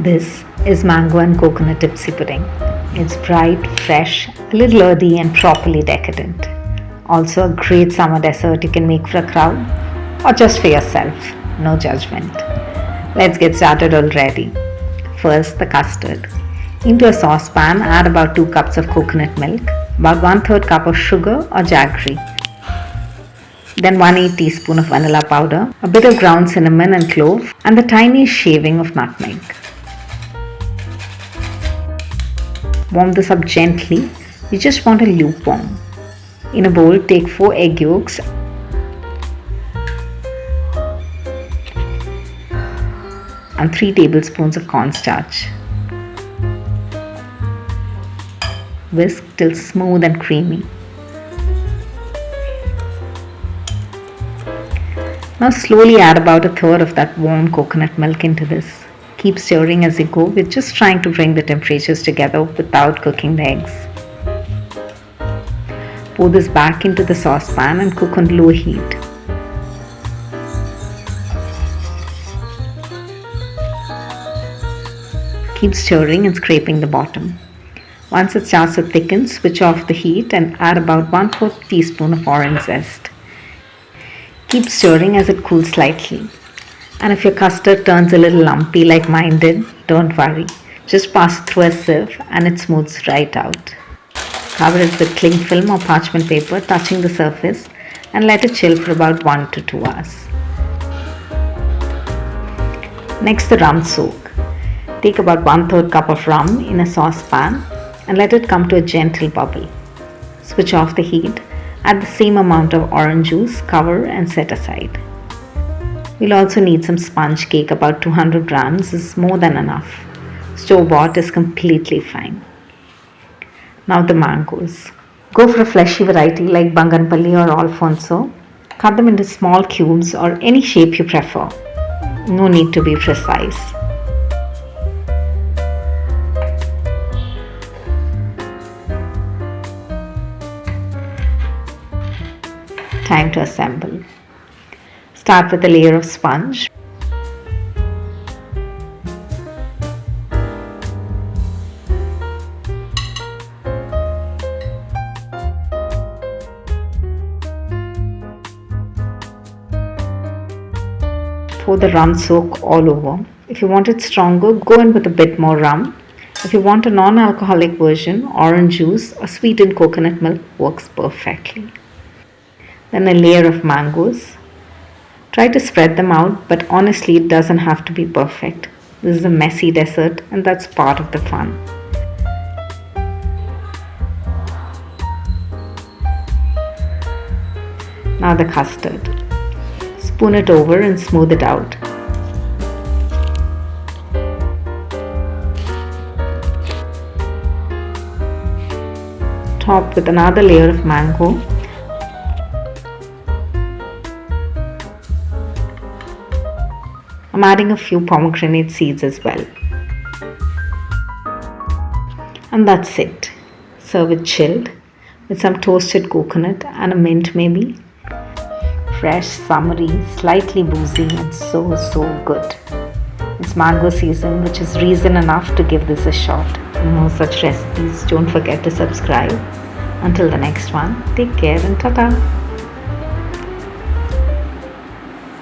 This is Mango and Coconut Tipsy Pudding. It's bright, fresh, a little earthy and properly decadent. Also a great summer dessert you can make for a crowd or just for yourself. No judgment. Let's get started already. First, the custard. Into a saucepan, add about 2 cups of coconut milk, about 1/3 cup of sugar or jaggery. Then 1/8 teaspoon of vanilla powder, a bit of ground cinnamon and clove, and the tiniest shaving of nutmeg. Warm this up gently. You just want a lukewarm. In a bowl, take 4 egg yolks and 3 tablespoons of cornstarch. Whisk till smooth and creamy. Now slowly add about 1/3 of that warm coconut milk into this. Keep stirring as you go. We're just trying to bring the temperatures together without cooking the eggs. Pour this back into the saucepan and cook on low heat. Keep stirring and scraping the bottom. Once it starts to thicken, switch off the heat and add about 1/4 teaspoon of orange zest. Keep stirring as it cools slightly. And if your custard turns a little lumpy like mine did, don't worry. Just pass it through a sieve and it smooths right out. Cover it with cling film or parchment paper touching the surface and let it chill for about 1 to 2 hours. Next, the rum soak. Take about 1/3 cup of rum in a saucepan and let it come to a gentle bubble. Switch off the heat. Add the same amount of orange juice, cover and set aside. We'll also need some sponge cake, about 200 grams is more than enough. Store-bought is completely fine. Now the mangoes. Go for a fleshy variety like Banganpalli or Alfonso. Cut them into small cubes or any shape you prefer. No need to be precise. Time to assemble. Start with a layer of sponge. Pour the rum soak all over. If you want it stronger, go in with a bit more rum. If you want a non-alcoholic version, orange juice or sweetened coconut milk works perfectly. Then a layer of mangoes. Try to spread them out, but honestly it doesn't have to be perfect. This is a messy dessert and that's part of the fun. Now the custard. Spoon it over and smooth it out. Top with another layer of mango. I'm adding a few pomegranate seeds as well. And that's it. Serve it chilled with some toasted coconut and a mint maybe. Fresh, summery, slightly boozy and so good. It's mango season, which is reason enough to give this a shot. For more such recipes, don't forget to subscribe. Until the next one, take care and ta-ta.